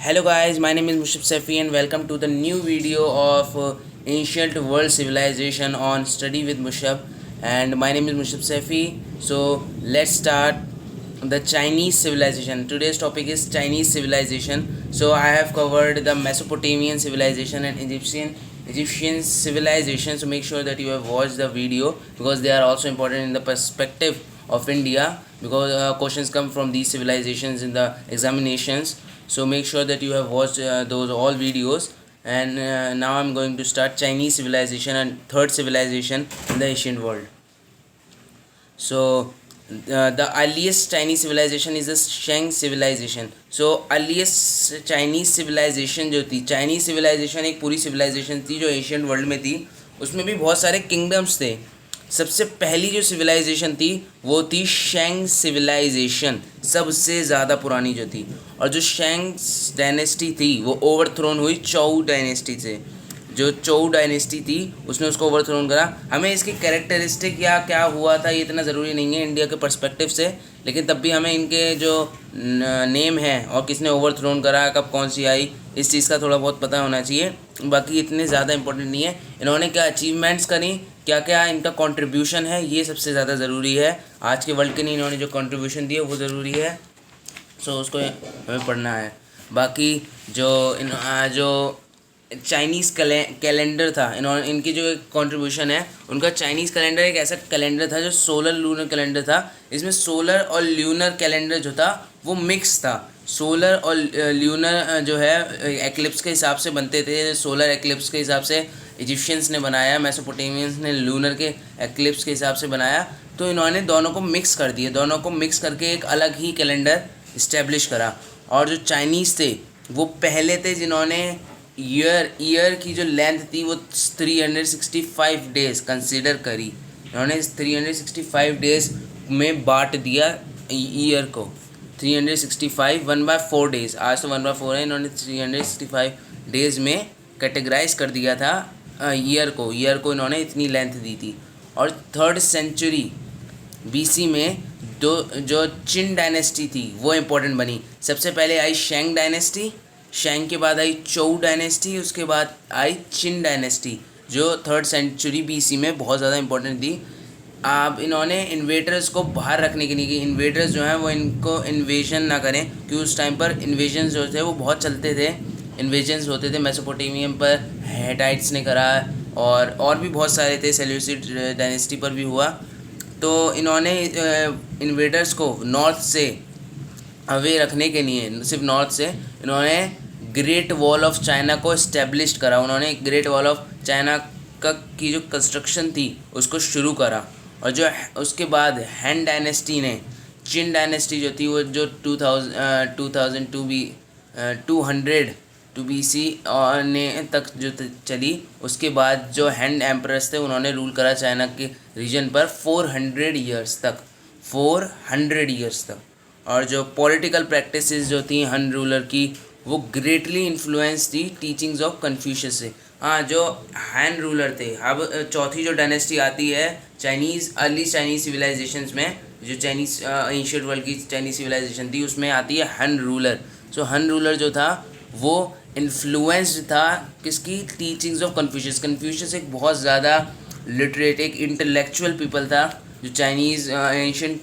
Hello guys, my name is Mushab Safi and welcome to the new video of Ancient World Civilization on Study with Mushab. And my name is Mushab Safi. So let's start the Chinese civilization. Today's topic is Chinese civilization. So I have covered the Mesopotamian civilization and Egyptian civilization. So make sure that you have watched the video because they are also important in the perspective of India, because questions come from these civilizations in the examinations. So make sure that you have watched those all videos. And now I'm going to start Chinese civilization and third civilization in the ancient world. So the earliest Chinese civilization is the Shang civilization. So earliest Chinese civilization जो थी, Chinese civilization एक पूरी civilization थी जो Asian world में थी. उसमें भी बहुत सारे किंगडम्स थे. सबसे पहली जो सिविलाइजेशन थी वो थी शैंग सिविलाइजेशन, सबसे ज़्यादा पुरानी जो थी. और जो शैंग डायनेस्टी थी वो ओवरथ्रोन हुई चौ डायनेस्टी से. जो चौ डायनेस्टी थी उसने उसको ओवरथ्रोन करा. हमें इसकी कैरेक्टरिस्टिक या क्या हुआ था ये इतना ज़रूरी नहीं है इंडिया के पर्सपेक्टिव से, लेकिन तब भी हमें इनके जो नेम है और किसने ओवरथ्रोन करा, कब कौन सी आई, इस चीज़ का थोड़ा बहुत पता होना चाहिए. बाकी इतने ज़्यादा इंपॉर्टेंट नहीं है. इन्होंने क्या अचीवमेंट्स करी, क्या क्या इनका कंट्रीब्यूशन है, ये सबसे ज़्यादा ज़रूरी है. आज के वर्ल्ड के लिए इन्होंने जो कंट्रीब्यूशन दिया वो ज़रूरी है. सो उसको हमें पढ़ना है. बाकी जो चाइनीज़ कैलेंडर था, इनकी जो एक कंट्रीब्यूशन है, उनका चाइनीज़ कैलेंडर एक ऐसा कैलेंडर था जो सोलर लूनर कैलेंडर था. इसमें सोलर और ल्यूनर कैलेंडर जो था वो मिक्स था. सोलर और ल्यूनर जो है एक्लिप्स के हिसाब से बनते थे. सोलर एक्लिप्स के हिसाब से इजिप्शियंस ने बनाया, मेसोपोटामियंस ने लूनर के एक्लिप्स के हिसाब से बनाया. तो इन्होंने दोनों को मिक्स कर दिए, दोनों को मिक्स करके एक अलग ही कैलेंडर इस्टेब्लिश करा. और जो चाइनीज़ थे वो पहले थे जिन्होंने ईयर की जो लेंथ थी वो 365 डेज़ कंसिडर करी. इन्होंने 365 डेज़ में बांट दिया ईयर को. 365 1/4 डेज़, आज तो 1/4 है, इन्होंने 365 डेज़ में कैटेगराइज कर दिया था ईयर को इन्होंने इतनी लेंथ दी थी. और 3rd सेंचुरी BC में जो चिन डायनेस्टी थी वो इम्पोर्टेंट बनी. सबसे पहले आई शैंग डायनेस्टी, शैंग के बाद आई चौ डायनेस्टी, उसके बाद आई चिन डायनेस्टी जो 3rd सेंचुरी BC में बहुत ज़्यादा इंपॉर्टेंट थी. अब इन्होंने इन्वेडर्स को बाहर रखने के लिए कि इन्वेडर्स जो हैं वो इनको इन्वेजन ना करें, क्योंकि उस टाइम पर इन्वेजन जो थे वो बहुत चलते थे. इन्वेजन्स होते थे मेसोपोटामियम पर, हेटाइट्स ने करा, और भी बहुत सारे थे, सेल्यूसिड डायनेस्टी पर भी हुआ. तो इन्होंने इन्वेडर्स को नॉर्थ से अवे रखने के लिए, सिर्फ नॉर्थ से, इन्होंने ग्रेट वॉल ऑफ चाइना को इस्टेब्लिश करा. उन्होंने ग्रेट वॉल ऑफ चाइना की जो कंस्ट्रक्शन थी उसको शुरू करा. और जो उसके बाद हैन डायनेस्टी ने, चिन डायनेस्टी जो थी वो जो 200 BC ने तक जो चली, उसके बाद जो हैन एम्परर्स थे उन्होंने रूल करा चाइना के रीजन पर 400 ईयर्स तक. और जो पॉलिटिकल प्रैक्टिसेस जो थी हन रूलर की वो ग्रेटली इन्फ्लुएंस थी टीचिंग्स ऑफ कन्फ्यूशियस से. हाँ, जो हैन रूलर थे, अब चौथी जो डायनेस्टी आती है अर्ली चाइनीज़ सिविलाइजेशंस में, जो चाइनीज़ एंशिएंट वर्ल्ड की चाइनीज़ सिविलाइजेशन थी उसमें आती है हन रूलर. सो हन रूलर जो था वो इन्फ्लुएंस्ड था किसकी, टीचिंग्स ऑफ कन्फ्यूशियस एक बहुत ज़्यादा लिटरेट, एक इंटेलेक्चुअल पीपल था जो चाइनीज़ एंशिएंट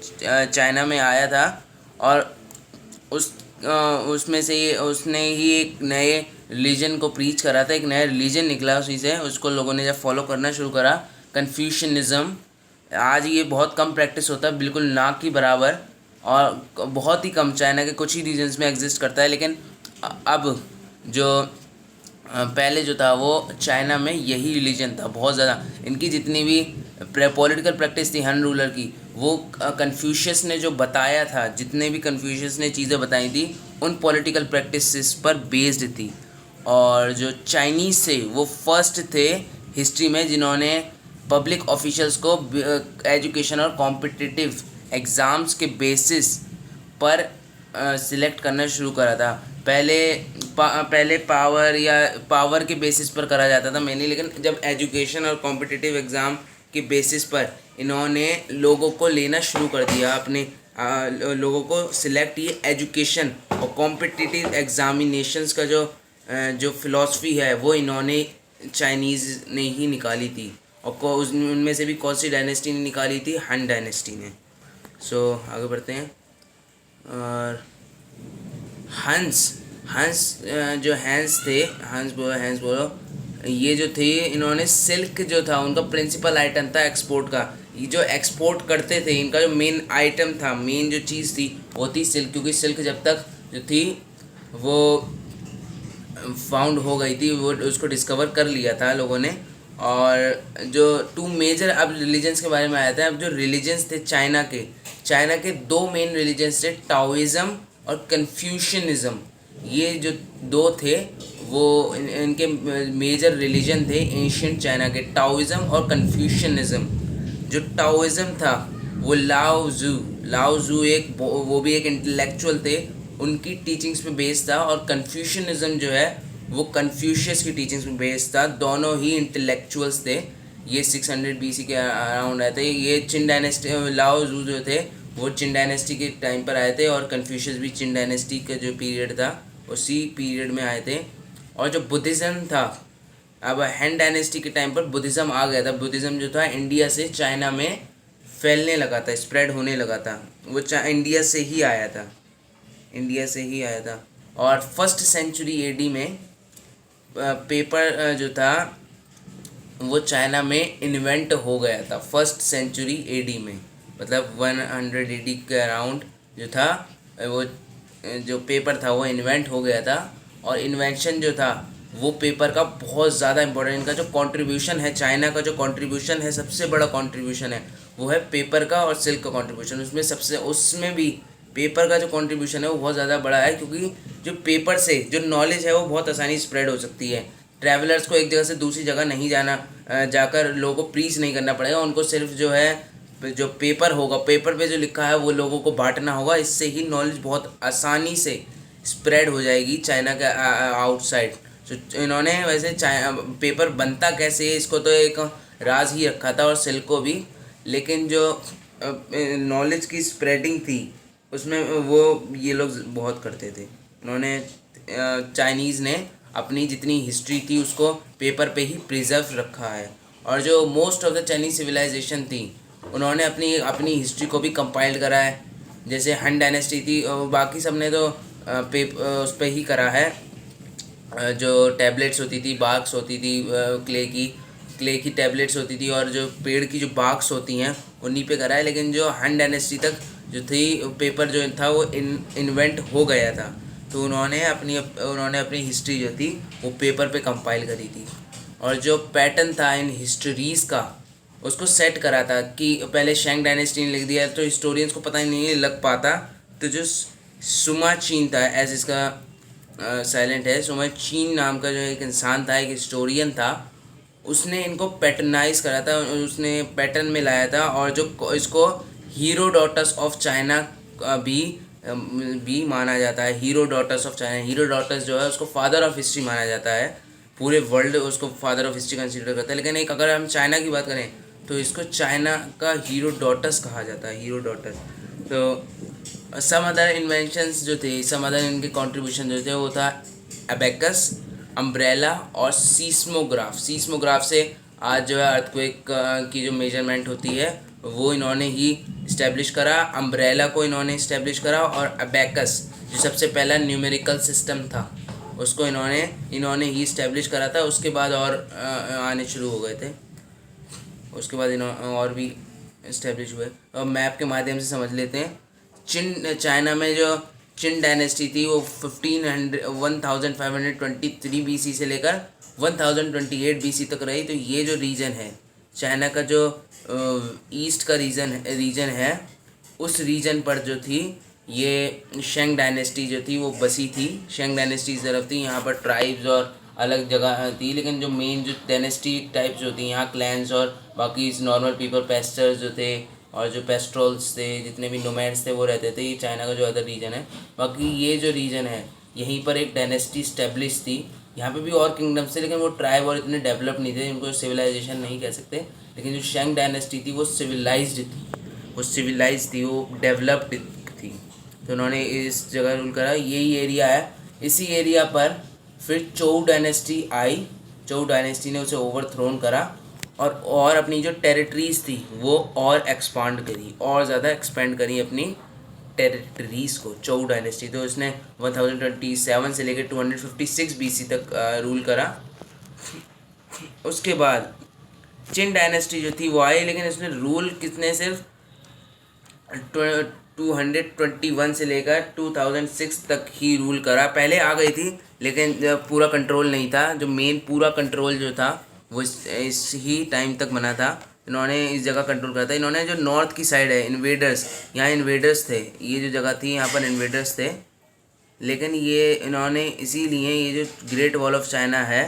चाइना में आया था. और उसमें से उसने ही एक नए रिलीजन को प्रीच करा था. एक नया रिलीजन निकला उसी से, उसको लोगों ने जब फॉलो करना शुरू करा, कन्फ्यूशनिज़्म. आज ये बहुत कम प्रैक्टिस होता है, बिल्कुल ना की बराबर, और बहुत ही कम, चाइना के कुछ ही रीजन्स में एग्जिस्ट करता है. लेकिन अब जो पहले जो था वो चाइना में यही रिलीजन था बहुत ज़्यादा. इनकी जितनी भी पॉलिटिकल प्रैक्टिस थी हन रूलर की, वो कन्फ्यूशियस ने जो बताया था, जितने भी कन्फ्यूशियस ने चीज़ें बताई थी उन पॉलिटिकल प्रैक्टिसेस पर बेस्ड थी. और जो चाइनीज़ थे वो फर्स्ट थे हिस्ट्री में जिन्होंने पब्लिक ऑफिशियल्स को एजुकेशन और कॉम्पिटिटिव एग्ज़ाम्स के बेसिस पर सिलेक्ट करना शुरू करा था. पहले पावर के बेसिस पर करा जाता था मेनली, लेकिन जब एजुकेशन और कॉम्पिटिटिव एग्ज़ाम के बेसिस पर इन्होंने लोगों को लेना शुरू कर दिया अपने लोगों को सिलेक्ट ये एजुकेशन और कॉम्पिटिटिव एग्जामिनेशंस का जो फिलॉसफी है वो इन्होंने चाइनीज़ ने ही निकाली थी। और उनमें से भी कौन सी डायनेस्टी ने निकाली थी? हन डायनेस्टी ने। सो आगे बढ़ते हैं। और हंस हंस जो हंस बोलो ये जो थे, इन्होंने सिल्क जो था उनका प्रिंसिपल आइटम था एक्सपोर्ट का। ये जो एक्सपोर्ट करते थे, इनका जो मेन आइटम था, मेन जो चीज़ थी वो थी सिल्क। क्योंकि सिल्क जब तक जो थी वो फाउंड हो गई थी, वो उसको डिस्कवर कर लिया था लोगों ने। और जो टू मेजर अब रिलीजन्स के बारे में आया था। अब जो रिलीजन्स थे चाइना के दो मेन रिलीजन्स थे, टाओइज़म और कन्फ्यूशनिज़म। ये जो दो थे वो इनके मेजर रिलीजन थे एंशियंट चाइना के, टाओइज़म और कन्फ्यूशनिज़म। जो टाओइज़म था वो लाओ जू वो भी एक इंटेलेक्चुअल थे, उनकी टीचिंग्स पे बेस्ड था। और कन्फ्यूशनिज़म जो है वो कन्फ्यूशियस की टीचिंग्स पे बेस्ड था। दोनों ही इंटेलेक्चुअल्स थे। ये 600 BC के अराउंड आए थे। ये चिन डायनेस्टी, लाओ जू जो थे वो चिन डायनेस्टी के टाइम पर आए थे, और कन्फ्यूशियस भी चिन डायनेस्टी का जो पीरियड था उसी पीरियड में आए थे। और जो बुद्धिज़्म था, अब हैन डायनेस्टी के टाइम पर बुद्धिज़्म आ गया था। बुद्धिज़्म जो था इंडिया से चाइना में फैलने लगा था, स्प्रेड होने लगा था। वो इंडिया से ही आया था। और फर्स्ट सेंचुरी AD में पेपर जो था वो चाइना में इन्वेंट हो गया था। फर्स्ट सेंचुरी AD में, मतलब 100 AD के अराउंड जो था वो जो पेपर था वो इन्वेंट हो गया था। और इन्वेंशन जो था वो पेपर का बहुत ज़्यादा इंपॉर्टेंट, इनका जो कंट्रीब्यूशन है, चाइना का जो कंट्रीब्यूशन है, सबसे बड़ा कंट्रीब्यूशन है वो है पेपर का और सिल्क का कंट्रीब्यूशन। उसमें भी पेपर का जो कंट्रीब्यूशन है वो बहुत ज़्यादा बड़ा है। क्योंकि जो पेपर से जो नॉलेज है वो बहुत आसानी स्प्रेड हो सकती है। ट्रैवलर्स को एक जगह से दूसरी जगह नहीं जाकर लोगों को प्रीच नहीं करना पड़ेगा। उनको सिर्फ जो है जो पेपर होगा, पेपर पे जो लिखा है वो लोगों को बांटना होगा। इससे ही नॉलेज बहुत आसानी से स्प्रेड हो जाएगी चाइना के आउटसाइड। तो इन्होंने वैसे पेपर बनता कैसे है इसको तो एक राज ही रखा था, और सिल्क को भी। लेकिन जो नॉलेज की स्प्रेडिंग थी उसमें वो ये लोग बहुत करते थे। इन्होंने चाइनीज़ ने अपनी जितनी हिस्ट्री थी उसको पेपर पे ही प्रिजर्व रखा है। और जो most of the Chinese civilization थी उन्होंने अपनी हिस्ट्री को भी कंपाइल करा है। जैसे हन डायनेस्टी थी, बाकी सब ने तो उस पर ही करा है। जो टैबलेट्स होती थी, बाक्स होती थी, क्ले की टैबलेट्स होती थी, और जो पेड़ की जो बाक्स होती हैं उन्हीं पे करा है। लेकिन जो हन डायनेस्टी तक जो थी पेपर जो था वो इन्वेंट हो गया था। तो उन्होंने अपनी हिस्ट्री जो थी वो पेपर पे कंपाइल करी थी। और जो पैटर्न था इन हिस्ट्रीज़ का उसको सेट करा था कि पहले शेंग डायनेस्टी ने लिख दिया तो हिस्टोरियंस को पता ही नहीं लग पाता। तो जो सुमा चीन था, एज इसका साइलेंट है, सुमा चीन नाम का जो एक इंसान था, एक हिस्टोरियन था, उसने इनको पैटर्नाइज करा था, उसने पैटर्न में लाया था। और जो इसको हीरोडोटस ऑफ चाइना भी माना जाता है। हीरोडोटस ऑफ चाइना, हीरोडोटस जो है उसको फादर ऑफ हिस्ट्री माना जाता है। पूरे वर्ल्ड उसको फादर ऑफ हिस्ट्री कंसीडर करता है। लेकिन अगर हम चाइना की बात करें तो इसको चाइना का हीरोडोटस कहा जाता है, हीरोडोटस। तो सम अदर इन्वेंशंस जो थे, सम अदर इनके कंट्रीब्यूशन जो थे वो था अबेकस, अम्ब्रेला और सीस्मोग्राफ से आज जो है अर्थक्वेक की जो मेजरमेंट होती है वो इन्होंने ही इस्टेब्लिश करा। अम्ब्रेला को इन्होंने इस्टेब्लिश करा, और अबेकस जो सबसे पहला न्यूमेरिकल सिस्टम था उसको इन्होंने ही इस्टेब्लिश करा था। उसके बाद और आने शुरू हो गए थे, उसके बाद और भी इस्टेब्लिश हुए। और मैप के माध्यम से समझ लेते हैं। चाइना में जो चिन डायनेस्टी थी वो 1523 BC से लेकर 1028 BC तक रही। तो ये जो रीजन है चाइना का, जो ईस्ट का रीजन है, उस रीजन पर जो थी ये शेंग डायनेस्टी जो थी वो बसी थी। शेंग डायनेस्टी इस तरफ थी, यहाँ पर ट्राइब्स और अलग जगह थी। लेकिन जो मेन जो डायनेस्टी टाइप्स जो थी, यहाँ क्लैंस और बाकी नॉर्मल पीपल, पेस्टर्स जो थे और जो पेस्ट्रोल्स थे, जितने भी नोमैड्स थे वो रहते थे। ये चाइना का जो अदर रीजन है। बाकी ये जो रीजन है यहीं पर एक डायनेस्टी स्टेब्लिश थी। यहाँ पे भी और किंगडम्स थे लेकिन वो ट्राइब और इतने डेवलप नहीं थे, उनको सिविलाइजेशन नहीं कह सकते। लेकिन जो शेंग डायनेस्टी थी वो सिविलाइज्ड थी, वो सिविलाइज थी, वो डेवलप्ड थी, तो उन्होंने इस जगह रूल करा। यही एरिया है। इसी एरिया पर फिर चोउ डायनेस्टी आई। चोउ डायनेस्टी ने उसे ओवरथ्रोन करा और अपनी जो टेरिटरीज थी वो और एक्सपांड करी, और ज़्यादा एक्सपेंड करी अपनी टेरिटरीज को चोउ डायनेस्टी। तो इसने 1027 से लेकर 256 BC तक रूल करा। उसके बाद चिन डायनेस्टी जो थी वो आई, लेकिन इसने रूल कितने सिर्फ 221 से लेकर 2006 तक ही रूल करा। पहले आ गई थी लेकिन जब पूरा कंट्रोल नहीं था, जो मेन पूरा कंट्रोल जो था वो इस ही टाइम तक बना था। इन्होंने इस जगह कंट्रोल करा था। इन्होंने जो नॉर्थ की साइड है इन्वेडर्स, यहाँ इन्वेडर्स थे, ये जो जगह थी यहाँ पर इन्वेडर्स थे, लेकिन ये इन्होंने इसीलिए ये जो ग्रेट वॉल ऑफ चाइना है,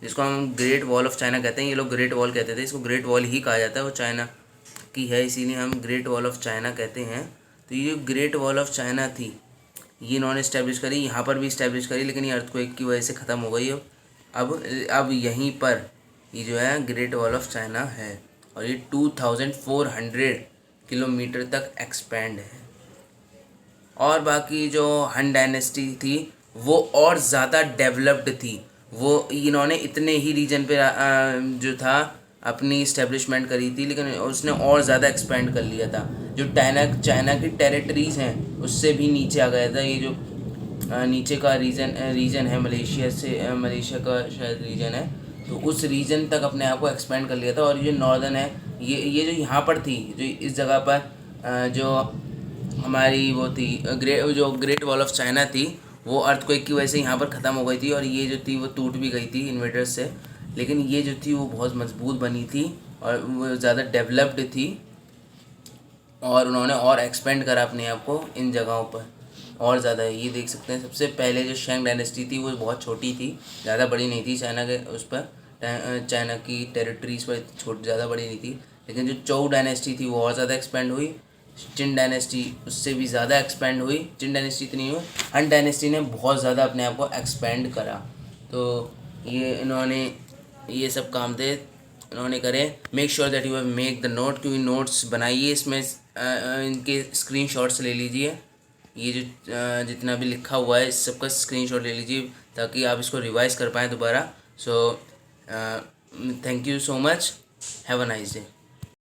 जिसको हम ग्रेट वॉल ऑफ चाइना कहते हैं, ये लोग ग्रेट वॉल कहते थे, इसको ग्रेट वॉल ही कहा जाता है, वो चाइना की है इसीलिए हम ग्रेट वॉल ऑफ चाइना कहते हैं। तो ये जो ग्रेट वॉल ऑफ चाइना थी ये इन्होंने इस्टेब्लिश करी, यहाँ पर भी इस्टेब्लिश करी, लेकिन ये अर्थक्वेक की वजह से ख़त्म हो गई। अब यहीं पर ये जो है ग्रेट वॉल ऑफ चाइना है, और ये 2400 किलोमीटर तक एक्सपेंड है। और बाकी जो हन डायनेस्टी थी वो और ज़्यादा डेवलप्ड थी। वो इन्होंने इतने ही रीजन पे जो था अपनी इस्टेब्लिशमेंट करी थी, लेकिन उसने और ज़्यादा एक्सपेंड कर लिया था। जो चाइना की टेरिटरीज़ हैं उससे भी नीचे आ गया था। ये जो नीचे का रीजन है मलेशिया का शायद रीजन है, तो उस रीजन तक अपने आप को एक्सपेंड कर लिया था। और ये नॉर्दर्न है, ये जो यहाँ पर थी, जो इस जगह पर जो हमारी वो थी जो ग्रेट वॉल ऑफ चाइना थी, वो अर्थक्वेक की वजह से यहाँ पर ख़त्म हो गई थी, और ये जो थी वो टूट भी गई थी इन्वेडर्स से। लेकिन ये जो थी वो बहुत मजबूत बनी थी और वो ज़्यादा डेवलप्ड थी, और उन्होंने और एक्सपेंड करा अपने आप को इन जगहों पर और ज़्यादा। ये देख सकते हैं सबसे पहले जो शेंग डायनेस्टी थी वो बहुत छोटी थी, ज़्यादा बड़ी नहीं थी चाइना के उस पर, चाइना की टेरिटरीज पर ज़्यादा बड़ी नहीं थी। लेकिन जो चोउ डायनेस्टी थी वो और ज़्यादा एक्सपेंड हुई। चिन डायनेस्टी उससे भी ज़्यादा एक्सपेंड हुई। चिन डायनेस्टी इतनी हुई, हन डायनेस्टी ने बहुत ज़्यादा अपने आप को एक्सपेंड करा। तो ये इन्होंने ये सब काम थे इन्होंने करे। Make sure that you have make the note, क्योंकि नोट्स बनाइए, इसमें इनके स्क्रीनशॉट्स ले लीजिए। ये जो जितना भी लिखा हुआ है इस सब का स्क्रीनशॉट ले लीजिए ताकि आप इसको रिवाइज कर पाएँ दोबारा। So thank you so much, have a nice day.